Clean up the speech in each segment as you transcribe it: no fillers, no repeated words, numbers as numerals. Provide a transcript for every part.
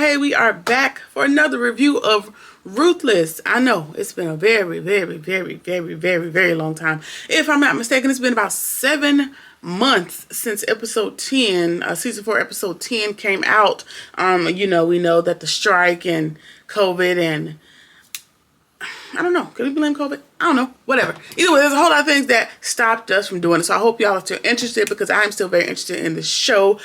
Hey, we are back for another review of Ruthless. I know it's been a very long time. If I'm not mistaken, it's been about 7 months since episode 10, season 4 episode 10 came out. We know that the strike and COVID and I don't know. Could we blame COVID? I don't know. Whatever. Either way, there's a whole lot of things that stopped us from doing it. So I hope y'all are still interested, because I'm still very interested in the show.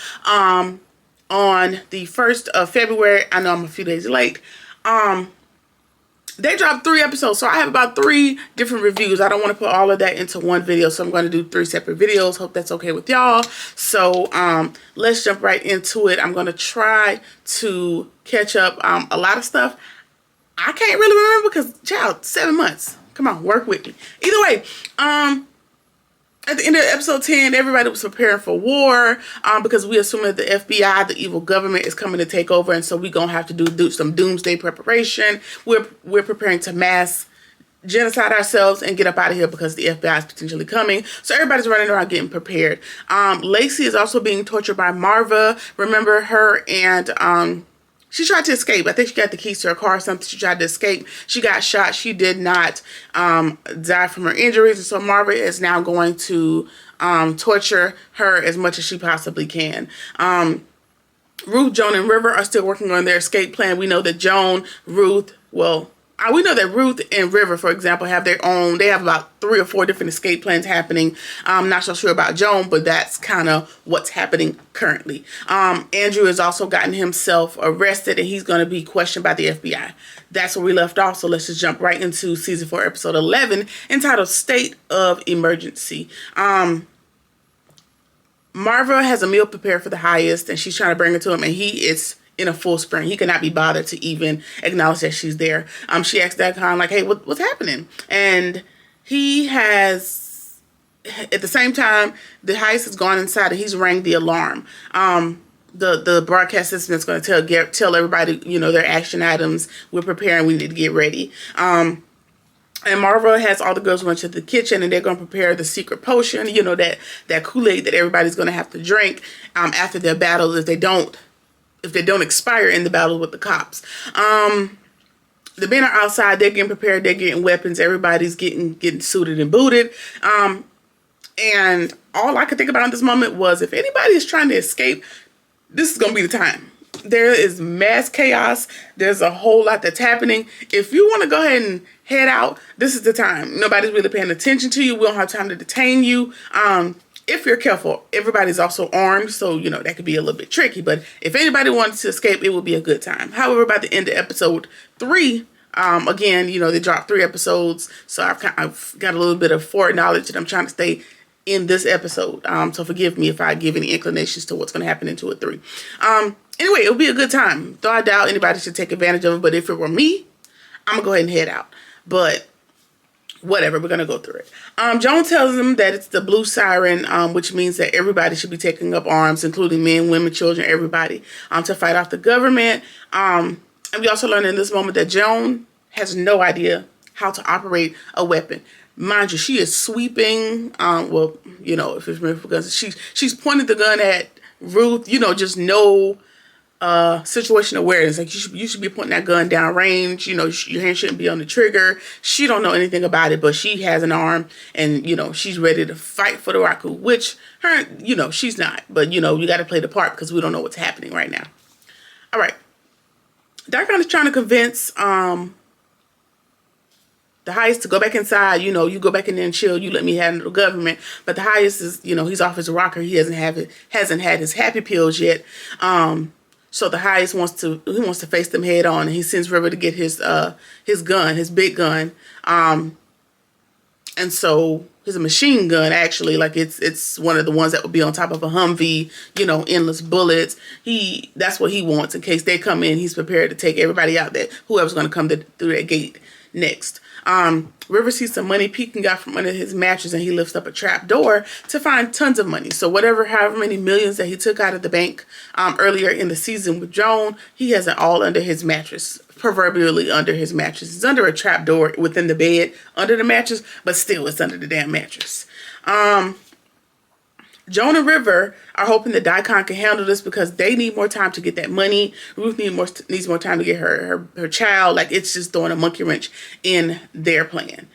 On the 1st of February, I know I'm a few days late. They dropped 3 episodes, so I have about 3 different reviews. I don't want to put all of that into one video, so I'm going to do 3 separate videos. Hope that's okay with y'all. So let's jump right into it. I'm going to try to catch up a lot of stuff. I can't really remember because, child, 7 months. Come on, work with me. Either way, at the end of episode 10, everybody was preparing for war because we assume that the FBI, the evil government, is coming to take over, and so we're going to have to do some doomsday preparation. We're preparing to mass genocide ourselves and get up out of here because the FBI is potentially coming. So everybody's running around getting prepared. Lacey is also being tortured by Marva. Remember her and she tried to escape. I think she got the keys to her car or something. She tried to escape. She got shot. She did not die from her injuries. And so Marva is now going to torture her as much as she possibly can. Ruth, Joan, and River are still working on their escape plan. We know that we know that Ruth and River, for example, have their own. They have about 3 or 4 different escape plans happening. I'm not so sure about Joan, but that's kind of what's happening currently. Andrew has also gotten himself arrested, and he's going to be questioned by the FBI. That's where we left off, so let's just jump right into season 4, episode 11, entitled State of Emergency. Marva has a meal prepared for the highest, and she's trying to bring it to him, and he is in a full sprint. He cannot be bothered to even acknowledge that she's there. She asked Dagon, like, hey, what's happening? And he has, at the same time, the heist has gone inside and he's rang the alarm. The broadcast system is going to tell everybody, their action items. We're preparing. We need to get ready. And Marva has all the girls run to the kitchen, and they're going to prepare the secret potion, that Kool-Aid that everybody's going to have to drink after their battle if they don't expire in the battle with the cops. The men are outside. They're getting prepared. They're getting weapons. Everybody's getting suited and booted. And all I could think about in this moment was, if anybody is trying to escape, this is going to be the time. There is mass chaos. There's a whole lot that's happening. If you want to go ahead and head out, this is the time. Nobody's really paying attention to you. We don't have time to detain you. If you're careful, everybody's also armed, so, that could be a little bit tricky. But if anybody wants to escape, it would be a good time. However, by the end of episode 3, again, they dropped 3 episodes, so I've got a little bit of foreknowledge, and I'm trying to stay in this episode. So forgive me if I give any inclinations to what's going to happen in 2 or 3. Anyway, it'll be a good time. Though I doubt anybody should take advantage of it, but if it were me, I'm going to go ahead and head out. But whatever, we're going to go through it. Joan tells them that it's the blue siren, which means that everybody should be taking up arms, including men, women, children, everybody, to fight off the government. And we also learn in this moment that Joan has no idea how to operate a weapon. Mind you, she is sweeping. If it's because she's pointed the gun at Ruth, just no situation awareness. Like, you should be putting that gun down range. Your hand shouldn't be on the trigger. She don't know anything about it, but she has an arm, and she's ready to fight for the Raku, which she's not. But you got to play the part because we don't know what's happening right now. All right, Darkon is trying to convince the highest to go back inside. You go back in there and chill. You let me handle the government. But the highest is, he's off his rocker. He hasn't had his happy pills yet. So the highest wants to face them head on, and he sends River to get his gun, his big gun. And so it's a machine gun, actually. Like, it's one of the ones that would be on top of a Humvee, endless bullets. That's what he wants in case they come in. He's prepared to take everybody out, that whoever's going to come through that gate next. River sees some money peeking out from under his mattress, and he lifts up a trap door to find tons of money. So however many millions that he took out of the bank earlier in the season with Joan, he has it all under his mattress, proverbially under his mattress. It's under a trap door within the bed, under the mattress, but still it's under the damn mattress. Joan and River are hoping that Daikon can handle this because they need more time to get that money. Ruth needs more time to get her child. Like, it's just throwing a monkey wrench in their plan.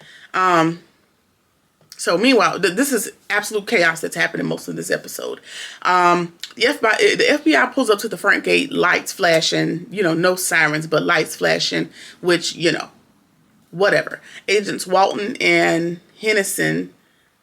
So meanwhile, this is absolute chaos that's happening most of this episode. The FBI pulls up to the front gate, lights flashing, no sirens, but lights flashing, which, whatever. Agents Walton and Hennison,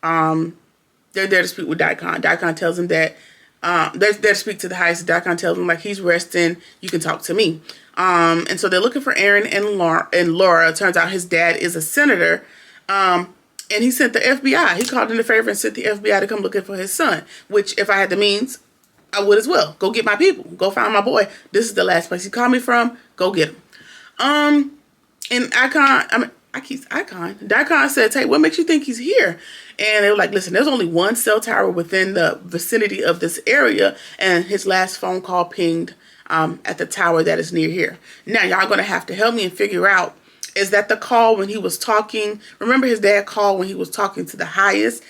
they're there to speak with Daikon. Daikon tells them that, they're there to speak to the heist. Daikon tells them, like, he's resting, you can talk to me. And so they're looking for Aaron and Laura. It turns out his dad is a senator. And he sent the FBI. He called in a favor and sent the FBI to come looking for his son. Which, if I had the means, I would as well. Go get my people. Go find my boy. This is the last place he called me from. Go get him. And Daikon said, "Hey, what makes you think he's here?" And they were like, "Listen, there's only one cell tower within the vicinity of this area, and his last phone call pinged at the tower that is near here. Now, y'all gonna have to help me and figure out, is that the call when he was talking? Remember his dad called when he was talking to the highest?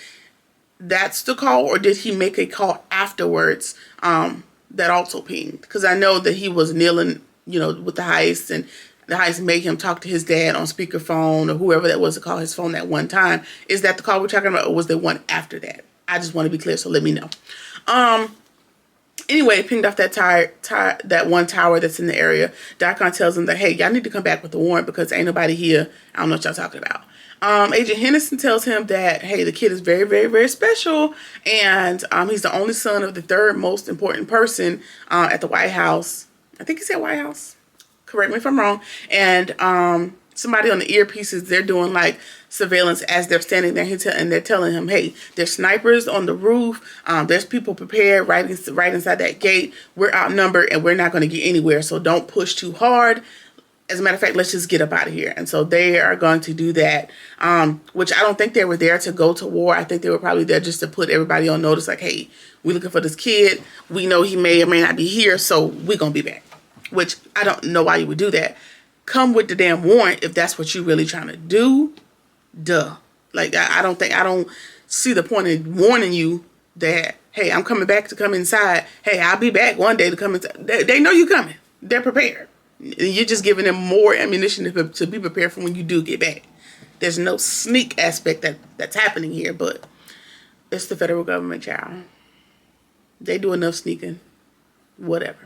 That's the call, or did he make a call afterwards that also pinged? Because I know that he was kneeling, with the highest, and the highest made him talk to his dad on speakerphone or whoever that was to call his phone that one time. Is that the call we're talking about, or was there one after that? I just want to be clear, so let me know. Anyway, pinged off that one tower that's in the area. Daikon tells them that, hey, y'all need to come back with the warrant because ain't nobody here. I don't know what y'all talking about. Agent Hennison tells him that, hey, the kid is very, very, very special. And he's the only son of the third most important person at the White House. I think he said White House. Correct me if I'm wrong. And somebody on the earpieces, they're doing like surveillance as they're standing there, and they're telling him, hey, there's snipers on the roof. There's people prepared right inside that gate. We're outnumbered and we're not going to get anywhere. So don't push too hard. As a matter of fact, let's just get up out of here. And so they are going to do that, which I don't think they were there to go to war. I think they were probably there just to put everybody on notice, like, hey, we're looking for this kid. We know he may or may not be here, so we're going to be back. Which I don't know why you would do that. Come with the damn warrant if that's what you're really trying to do. Duh. Like, I don't see the point in warning you that, hey, I'm coming back to come inside. Hey, I'll be back one day to come inside. They know you're coming. They're prepared. You're just giving them more ammunition to be prepared for when you do get back. There's no sneak aspect that's happening here, but it's the federal government, child. They do enough sneaking. Whatever.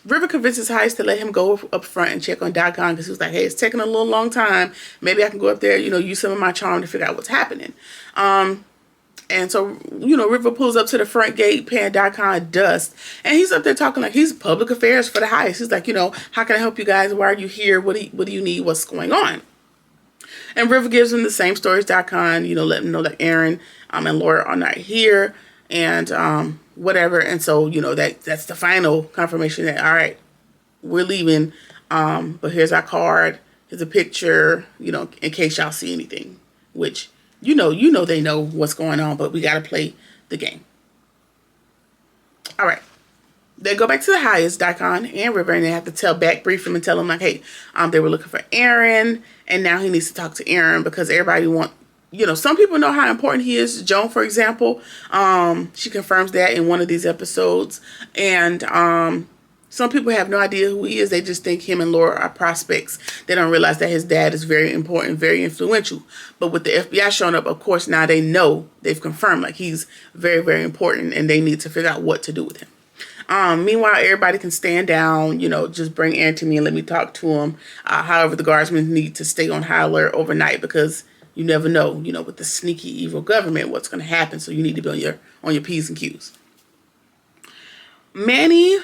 River convinces Heist to let him go up front and check on Daikon because he was like, hey, it's taking a little long time. Maybe I can go up there, use some of my charm to figure out what's happening. And so, River pulls up to the front gate, paying Daikon dust. And he's up there talking like he's public affairs for the Heist. He's like, how can I help you guys? Why are you here? What do you need? What's going on? And River gives him the same story as Daikon, let him know that Aaron and Laura are not here. And whatever. And so, that's the final confirmation that, all right, we're leaving. But here's our card. Here's a picture, in case y'all see anything, which, they know what's going on, but we got to play the game. All right. They go back to the highest, Daikon and River, and they have to brief him and tell him like, hey, they were looking for Aaron, and now he needs to talk to Aaron because everybody some people know how important he is. Joan, for example, she confirms that in one of these episodes. And some people have no idea who he is. They just think him and Laura are prospects. They don't realize that his dad is very important, very influential. But with the FBI showing up, of course, now they know, they've confirmed, like he's very, very important, and they need to figure out what to do with him. Meanwhile, everybody can stand down, just bring Aaron to me and let me talk to him. However, the guardsmen need to stay on high alert overnight because you never know, with the sneaky evil government, what's going to happen. So you need to be on your P's and Q's. Manny,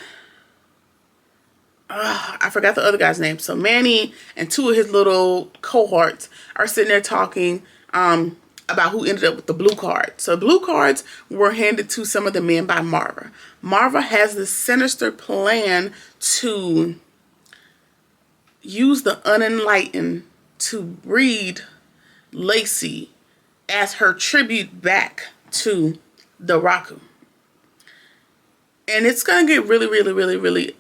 I forgot the other guy's name. So Manny and two of his little cohorts are sitting there talking about who ended up with the blue card. So blue cards were handed to some of the men by Marva. Marva has this sinister plan to use the unenlightened to breed Lacey as her tribute back to the Raku. And it's going to get really, really, really, really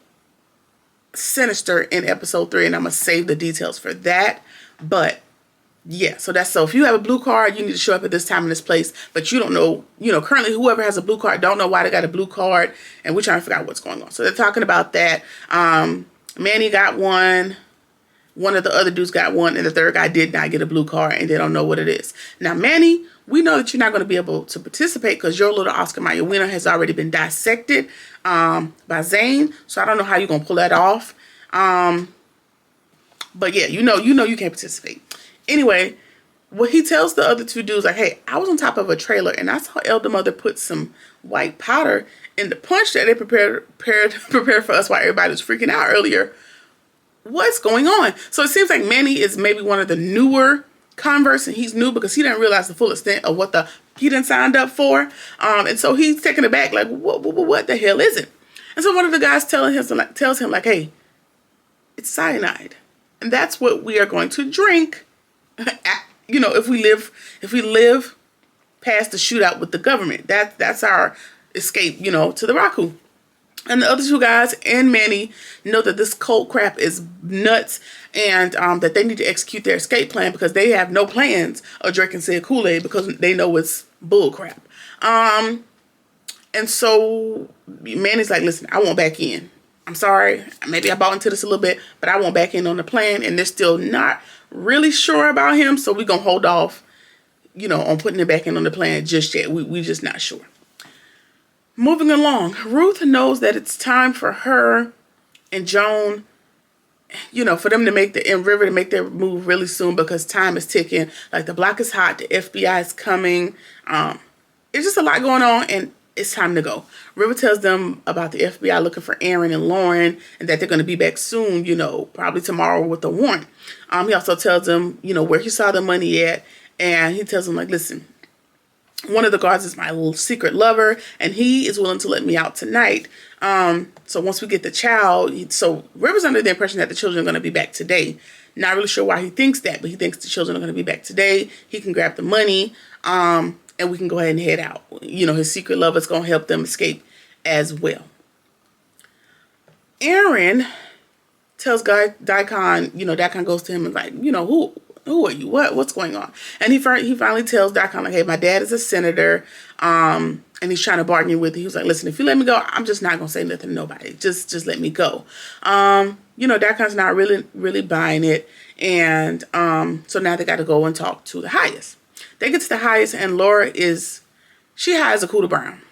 sinister in episode 3, and I'm going to save the details for that. But Yeah, so that's, so if you have a blue card, you need to show up at this time in this place, but you don't know, currently whoever has a blue card don't know why they got a blue card, and we're trying to figure out what's going on. So they're talking about that. Manny got one of the other dudes got one, and the third guy did not get a blue card, and they don't know what it is. Now, Manny, we know that you're not going to be able to participate because your little Oscar Mayer winner has already been dissected by Zane, so I don't know how you're going to pull that off. But yeah, you can't participate. Anyway, what he tells the other two dudes, like, hey, I was on top of a trailer and I saw Elder Mother put some white powder in the punch that they prepared for us while everybody was freaking out earlier. What's going on? So it seems like Manny is maybe one of the newer converts, and he's new because he didn't realize the full extent of what he done signed up for. And so he's taken it back, like, what the hell is it? And so one of the guys tells him, like, hey, it's cyanide. And that's what we are going to drink, if we live past the shootout with the government. That's our escape, to the Raku. And the other two guys and Manny know that this cold crap is nuts, and that they need to execute their escape plan because they have no plans of drinking said Kool-Aid because they know it's bull crap. And so Manny's like, listen, I want back in. I'm sorry, maybe I bought into this a little bit, but I want back in on the plan, and they're still not really sure about him, so we're going to hold off, on putting it back in on the plan just yet. We just not sure. Moving along, Ruth knows that it's time for her and Joan, for them to make River to make their move really soon because time is ticking. Like, the block is hot, the FBI is coming. It's just a lot going on, and it's time to go. River tells them about the FBI looking for Aaron and Lauren, and that they're going to be back soon, probably tomorrow with a warrant. He also tells them, where he saw the money at, and he tells them, like, listen, one of the guards is my little secret lover, and he is willing to let me out tonight. So once we get the child, so River's under the impression that the children are going to be back today. Not really sure why he thinks that, but he thinks the children are going to be back today. He can grab the money, and we can go ahead and head out. His secret lover is going to help them escape as well. Aaron tells Daikon, Daikon goes to him and like, who are you? What's going on? And he finally tells Daikon, like, hey, my dad is a senator, and he's trying to bargain with you. He was like, listen, if you let me go, I'm just not going to say nothing to nobody. Just let me go. Daikon's not really buying it. And so now they got to go and talk to the highest. They get to the highest, and Laura she high as a cooler brown.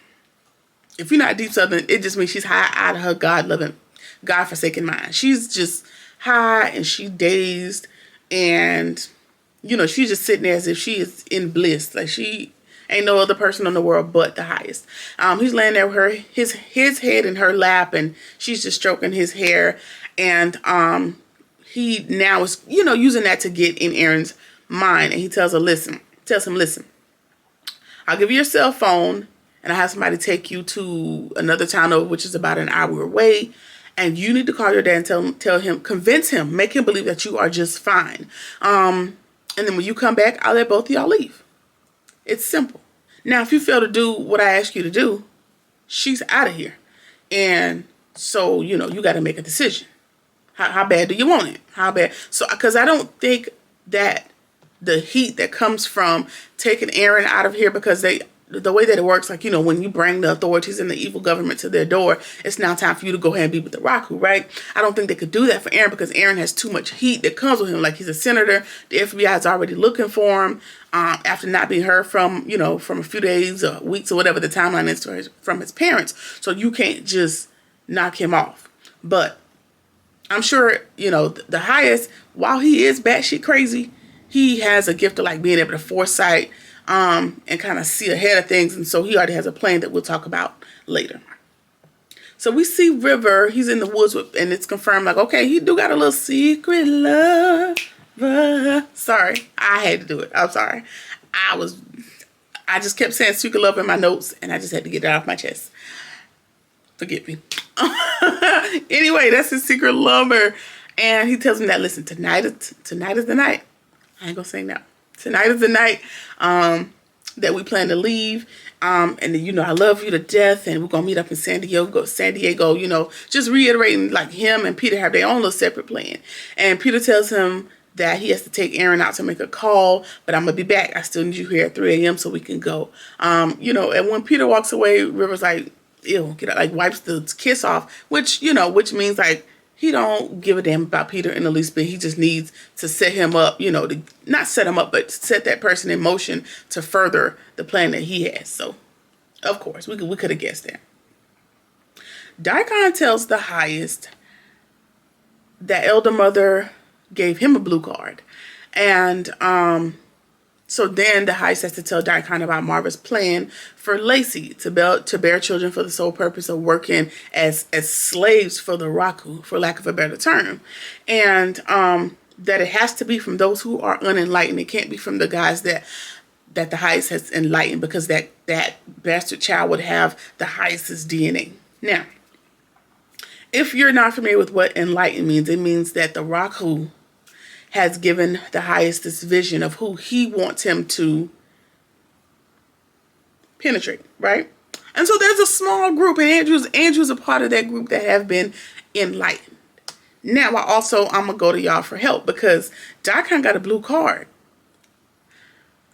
If you're not deep Southern, it just means she's high out of her God-loving, God-forsaken mind. She's just high, and she dazed, and, she's just sitting there as if she is in bliss. Like, she ain't no other person in the world but the highest. He's laying there with his head in her lap, and she's just stroking his hair, and he now is, using that to get in Aaron's mind, and he tells him, listen, I'll give you your cell phone, and I'll have somebody take you to another town over, which is about an hour away, and you need to call your dad and tell him, convince him, make him believe that you are just fine. And then when you come back, I'll let both of y'all leave. It's simple. Now, if you fail to do what I ask you to do, she's out of here. And so, you got to make a decision. How bad do you want it? How bad? So, because I don't think that the heat that comes from taking Aaron out of here, because the way that it works, like, when you bring the authorities and the evil government to their door, it's now time for you to go ahead and be with the Raku, right? I don't think they could do that for Aaron because Aaron has too much heat that comes with him. Like, he's a senator. The FBI is already looking for him after not being heard from, from a few days or weeks or whatever the timeline is from his parents. So you can't just knock him off. But I'm sure, the highest, while he is batshit crazy, he has a gift of, like, being able to foresight and kind of see ahead of things. And so he already has a plan that we'll talk about later. So we see River, he's in the woods and it's confirmed, like, okay, he do got a little secret lover. Sorry, I had to do it. I'm sorry. I just kept saying secret love in my notes, and I just had to get it off my chest. Forgive me. Anyway, that's his secret lover. And he tells him that, listen, tonight is the night. I ain't gonna say no. Tonight is the night that we plan to leave. And then, I love you to death, and we're gonna meet up in San Diego, just reiterating, like, him and Peter have their own little separate plan. And Peter tells him that he has to take Aaron out to make a call, but I'm gonna be back. I still need you here at 3 a.m. so we can go. You know, and when Peter walks away, River's like, ew, get out, like wipes the kiss off, which, you know, which means like he don't give a damn about Peter in the least bit. He just needs to set him up, you know, to not set him up, but set that person in motion to further the plan that he has. So, of course, we could have guessed that. Daikon tells the highest that Elder Mother gave him a blue card. And so then the highest has to tell Daikon about Marva's plan for Lacey to bear children for the sole purpose of working as slaves for the Raku, for lack of a better term. And that it has to be from those who are unenlightened. It can't be from the guys that the highest has enlightened, because that bastard child would have the highest's DNA. Now, if you're not familiar with what enlightened means, it means that the Raku has given the highest this vision of who he wants him to penetrate, right? And so there's a small group, and Andrew's a part of that group that have been enlightened. Now, I'm gonna go to y'all for help, because Daikon got a blue card.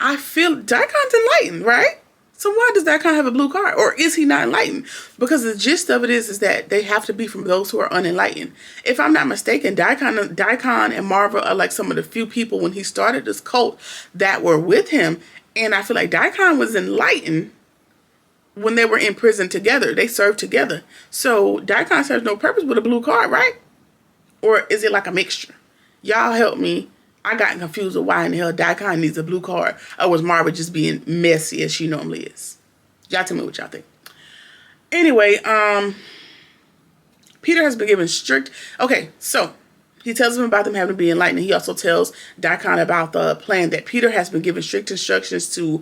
I feel Daikon's enlightened, right? So why does Daikon have a blue card? Or is he not enlightened? Because the gist of it is that they have to be from those who are unenlightened. If I'm not mistaken, Daikon and Marva are like some of the few people when he started this cult that were with him. And I feel like Daikon was enlightened when they were in prison together. They served together. So Daikon serves no purpose with a blue card, right? Or is it like a mixture? Y'all help me. I got confused with why in the hell Daikon needs a blue card, or was Marva just being messy as she normally is? Y'all tell me what y'all think. Anyway, Peter has been given strict... Okay, so he tells him about them having to be enlightened. He also tells Daikon about the plan that Peter has been given strict instructions to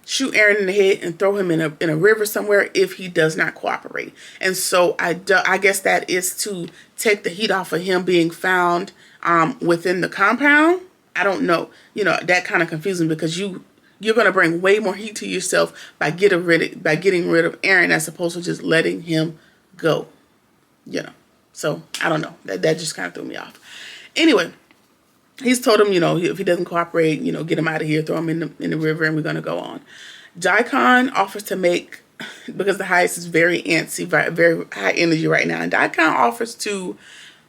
shoot Aaron in the head and throw him in a river somewhere if he does not cooperate. And so I guess that is to take the heat off of him being found within the compound. I don't know. You know, that kind of confusing, because you're going to bring way more heat to yourself by getting rid of Aaron as opposed to just letting him go. You know. So, I don't know. That just kind of threw me off. Anyway, he's told him, you know, if he doesn't cooperate, you know, get him out of here, throw him in the river, and we're going to go on. Daikon offers to make, because the highest is very antsy, very high energy right now, and Daikon offers to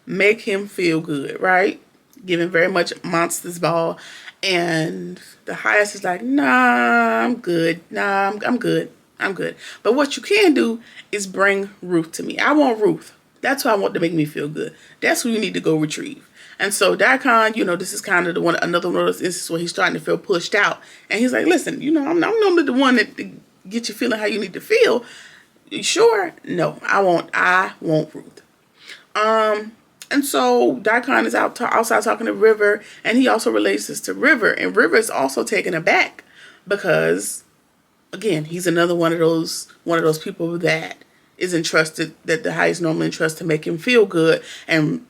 make him feel good, right? Give him very much monster's ball. And the highest is like, nah, I'm good. Nah, I'm good. I'm good. But what you can do is bring Ruth to me. I want Ruth. That's who I want to make me feel good. That's who you need to go retrieve. And so Daikon, you know, this is kind of another one of those instances where he's starting to feel pushed out. And he's like, listen, you know, I'm normally the one that gets you feeling how you need to feel. You sure? No, I want Ruth. And so Daikon is outside talking to River, and he also relates this to River. And River is also taken aback because, again, he's another one of those people that is entrusted, that the highest normally entrusts to make him feel good. And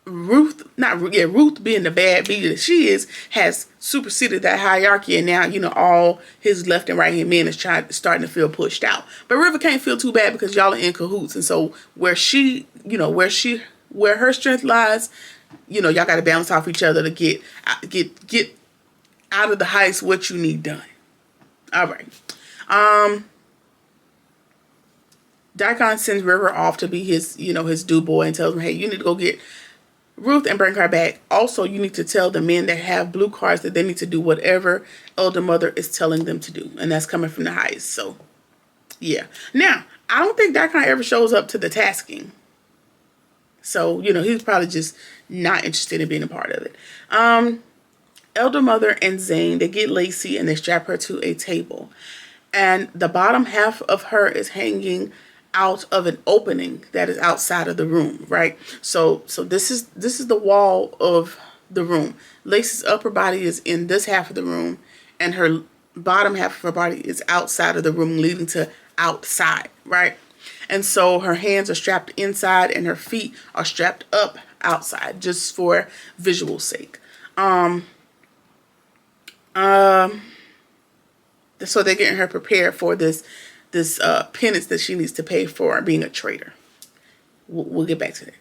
Ruth being the bad bee that she is, has superseded that hierarchy, and now, you know, all his left and right hand men is starting to feel pushed out. But River can't feel too bad because y'all are in cahoots, and so where her strength lies, you know, y'all got to balance off each other to get out of the heist what you need done. All right. Daikon sends River off to be his do boy, and tells him, hey, you need to go get Ruth and bring her back. Also, you need to tell the men that have blue cards that they need to do whatever Elder Mother is telling them to do. And that's coming from the highest. So, yeah. Now, I don't think Daikon ever shows up to the tasking. So, you know, he's probably just not interested in being a part of it. Elder Mother and Zane, they get Lacey and they strap her to a table. And the bottom half of her is hanging out of an opening that is outside of the room, right? So this is the wall of the room. Lacey's upper body is in this half of the room, and her bottom half of her body is outside of the room, leading to outside, right? And so her hands are strapped inside and her feet are strapped up outside, just for visual sake. So they're getting her prepared for this penance that she needs to pay for being a traitor. We'll get back to that.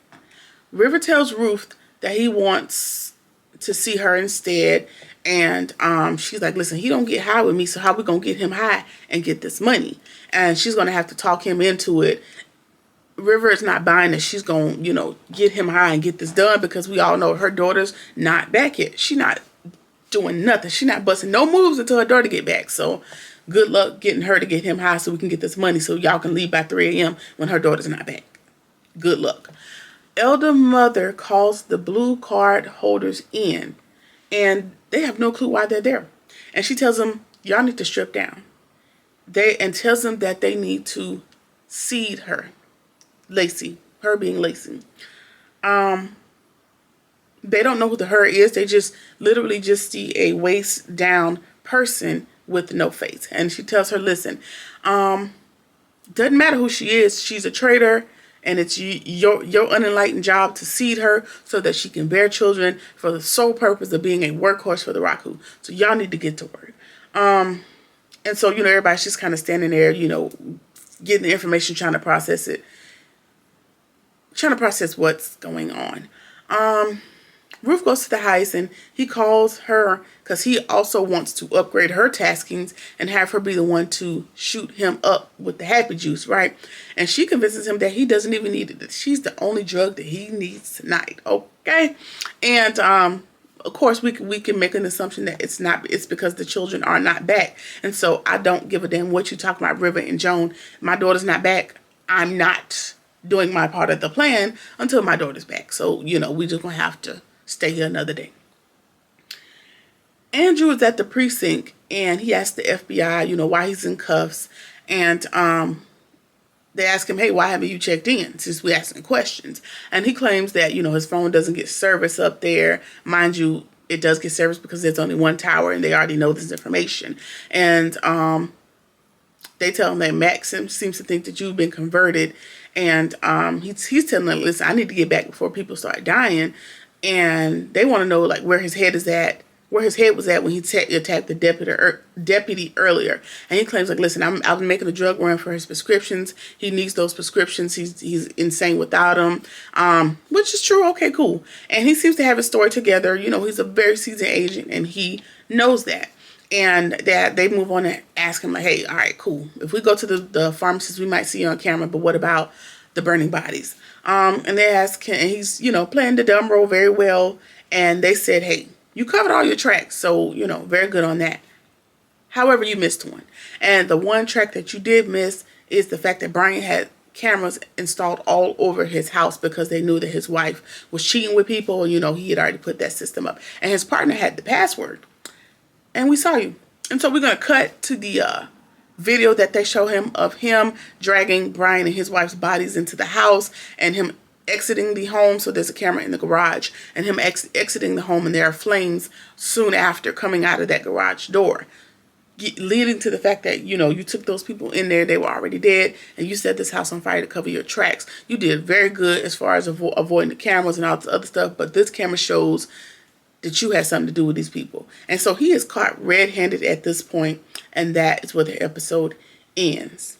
River tells Ruth that he wants to see her instead. And she's like, listen, he don't get high with me, so how we gonna get him high and get this money? And she's gonna have to talk him into it. River is not buying it. She's gonna, you know, get him high and get this done, because we all know her daughter's not back yet. She not doing nothing. She not busting no moves until her daughter get back. So good luck getting her to get him high so we can get this money so y'all can leave by 3 a.m. when her daughter's not back. Good luck. Elder mother calls the blue card holders in, and they have no clue why they're there. And she tells them, y'all need to strip down. And tells them that they need to seed her. Lacey. Her being Lacey. They don't know who the her is. They just literally just see a waist down person with no face. And she tells her, listen, doesn't matter who she is. She's a traitor. And it's your unenlightened job to seed her so that she can bear children for the sole purpose of being a workhorse for the Raku. So y'all need to get to work. And so, you know, everybody's just kind of standing there, you know, getting the information, trying to process it. Trying to process what's going on. Ruth goes to the heist, and he calls her because he also wants to upgrade her taskings and have her be the one to shoot him up with the happy juice, right? And she convinces him that he doesn't even need it. That she's the only drug that he needs tonight, okay? And of course, we can make an assumption that it's because the children are not back. And so I don't give a damn what you talk about, River and Joan. My daughter's not back. I'm not doing my part of the plan until my daughter's back. So, you know, we just gonna have to stay here another day. Andrew is at the precinct, and he asked the FBI, you know, why he's in cuffs. And they ask him, hey, why haven't you checked in since we asking questions? And he claims that, you know, his phone doesn't get service up there. Mind you, it does get service because there's only one tower, and they already know this information. And they tell him that Max seems to think that you've been converted. And he's telling them, listen, I need to get back before people start dying. And they want to know, like, where his head was at when he attacked the deputy earlier. And he claims, like, listen, I've been making a drug run for his prescriptions. He needs those prescriptions. He's insane without them, which is true. Okay, cool. And he seems to have his story together. You know, he's a very seasoned agent, and he knows that. And that they move on and ask him, like, hey, all right, cool. If we go to the pharmacist, we might see you on camera, but what about the burning bodies? And they ask him, and he's, you know, playing the dumb role very well. And they said, hey, you covered all your tracks. So, you know, very good on that. However, you missed one. And the one track that you did miss is the fact that Brian had cameras installed all over his house because they knew that his wife was cheating with people. You know, he had already put that system up. And his partner had the password. And we saw you. And so we're going to cut to the video that they show him of him dragging Brian and his wife's bodies into the house, and him exiting the home. So there's a camera in the garage, and him exiting the home, and there are flames soon after coming out of that garage door, leading to the fact that, you know, you took those people in there, they were already dead, and you set this house on fire to cover your tracks. You did very good as far as avoiding the cameras and all this other stuff, but this camera shows that you had something to do with these people. And so he is caught red-handed at this point, and that is where the episode ends.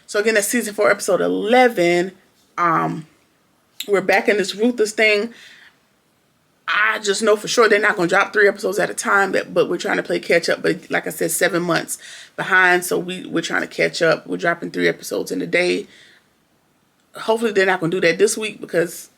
So again, that's season 4, episode 11. We're back in this Ruthless thing. I just know for sure they're not going to drop 3 episodes at a time, but we're trying to play catch up. But like I said, 7 months behind, so we're trying to catch up. We're dropping 3 episodes in a day. Hopefully they're not going to do that this week, because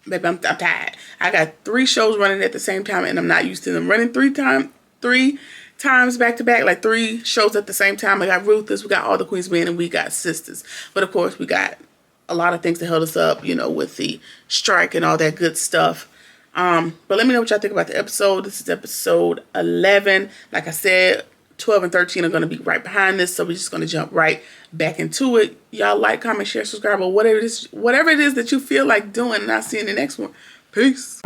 baby, I'm tired. I got 3 shows running at the same time, and I'm not used to them running 3 times back to back, like 3 shows at the same time. I got Ruthless, we got All the Queens Men, and we got Sisters. But of course, we got a lot of things that held us up, you know, with the strike and all that good stuff. But let me know what y'all think about the episode. This is episode 11. Like I said, 12 and 13 are going to be right behind this, so we're just going to jump right back into it. Y'all like, comment, share, subscribe, or whatever it is that you feel like doing, and I'll see you in the next one. Peace.